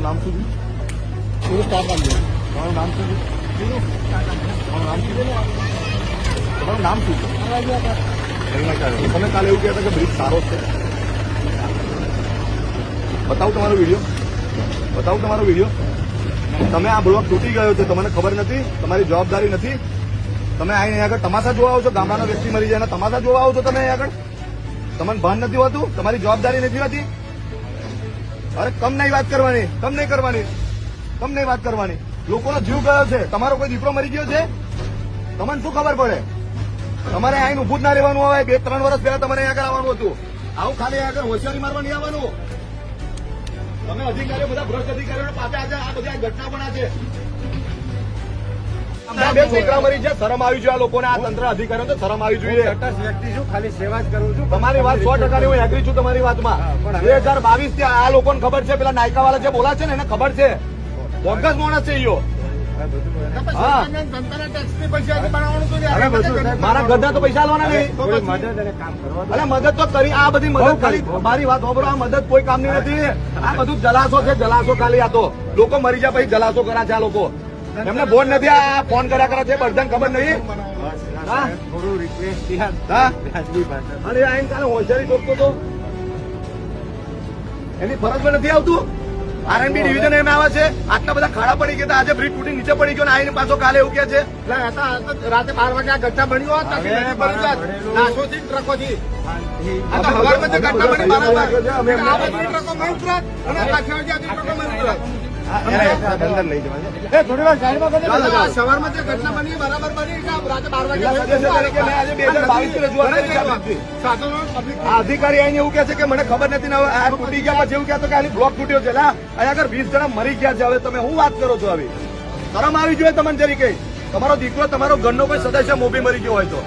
નામ શું છે? તમારું નામ શું છે? તમારું નામ શું છે? તમારું નામ શું છે? તમે કાલે એવું કહેતા કે બ્રિજ સારો છે. બતાવું તમારો વિડીયો, બતાવું તમારો વિડીયો. તમે આ બ્લોક તૂટી ગયો છે, તમને ખબર નથી, તમારી જવાબદારી નથી. તમે અહીં આગળ તમાશા જોવા આવો છો, ગામડાનો વ્યક્તિ મરી જાય તમાશા જોવા આવો છો તમે અહીં આગળ. તમને ભાન નથી હોતું, તમારી જવાબદારી નથી હોતી. અરે કમ નહીં વાત કરવાની, કમ નહીં કરવાની, કમ નહીં વાત કરવાની. લોકોનો જીવ ગયો છે, તમારો કોઈ દીકરો મરી ગયો છે, તમને શું ખબર પડે? તમારે અહીં ઉભું જ ના રહેવાનું હોય. 2-3 વર્ષ પહેલા તમારે અહીં આગળ આવવાનું હતું. આવું ખાલી આગળ હોશિયારી મારવા નહીં આવવાનું. તમે અધિકારીઓ બધા ભ્રષ્ટ અધિકારીઓ પાસે આજે આ બધી ઘટના પણ છે. બે છોકરા મરી છે, શરમ આવી જોઈએ આ લોકોને, આ તંત્ર અધિકારીઓ તો શરમ આવી જોઈએ. વ્યક્તિ છું, ખાલી સેવા જ કરું છું. તમારી વાત 100% હું એગ્રી છું તમારી વાતમાં. 2022 થી આ લોકોને ખબર છે, પેલા નાયકા વાળા જે બોલા છે ને એને ખબર છે. બોગસ માણસ છે ઈયો. મારા ગધા તો પૈસા લેવાના નહીં. મદદ અને કામ કરવા અરે મદદ તો કરી, આ બધી મદદ કરી. મારી વાત સાંભળો, આ મદદ કોઈ કામની નથી. આ બધું જલાશો છે, જલાશો ખાલી. આ તો લોકો મરી જાય પછી જલાશો કર્યા છે આ લોકો. એમને બોન નથી, આ ફોન કર્યા કરે છે, બધાને ખબર નહીં. થોડું રિક્વેસ્ટ હા અને આઈને કાલે હોશિયારી શોધતો તો એની ફરજ પણ નથી આવતું. આરએનબી ડિવિઝન એમ આવે છે, આટલા બધા ખાડા પડી ગયા, આજે બ્રિજ તૂટી નીચે પડી ગયો, આઈને પાછો કાલે એવું કે છે રાતે 12 વાગે આ ઘટના બની હોત, નાશોથી ટ્રકોથી આ તો હવારમાં જે ઘટના બની બરાબર, આ બધી ટ્રકો મળી ટ્રક અને કાઠિયાવાડી ટ્રકો મળી ટ્રક. સવારમાં જે ઘટના બની બરાબર બની, રાતે 12 વાગે અધિકારી આઈને એવું કે છે કે મને ખબર નથી ને આ તૂટી ગયા પછી એવું કહેતો કે આની બ્લોક તૂટ્યો છે. અહીંયા આગળ 20 જણા મરી ગયા છે. હવે તમે શું વાત કરો છો? આવી શરમ આવી જોઈએ તમને જરી કઈ. તમારો દીકરો, તમારો ઘરનો કોઈ સદસ્ય મોભી મરી ગયો હોય તો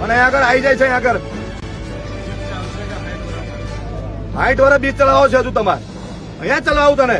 અને અહીંયા આગળ આવી જાય છે. અહીંયા આગળ 60 વર્ષ બીજ ચલાવો છે હજુ તમારે. અહીંયા ચલાવું તને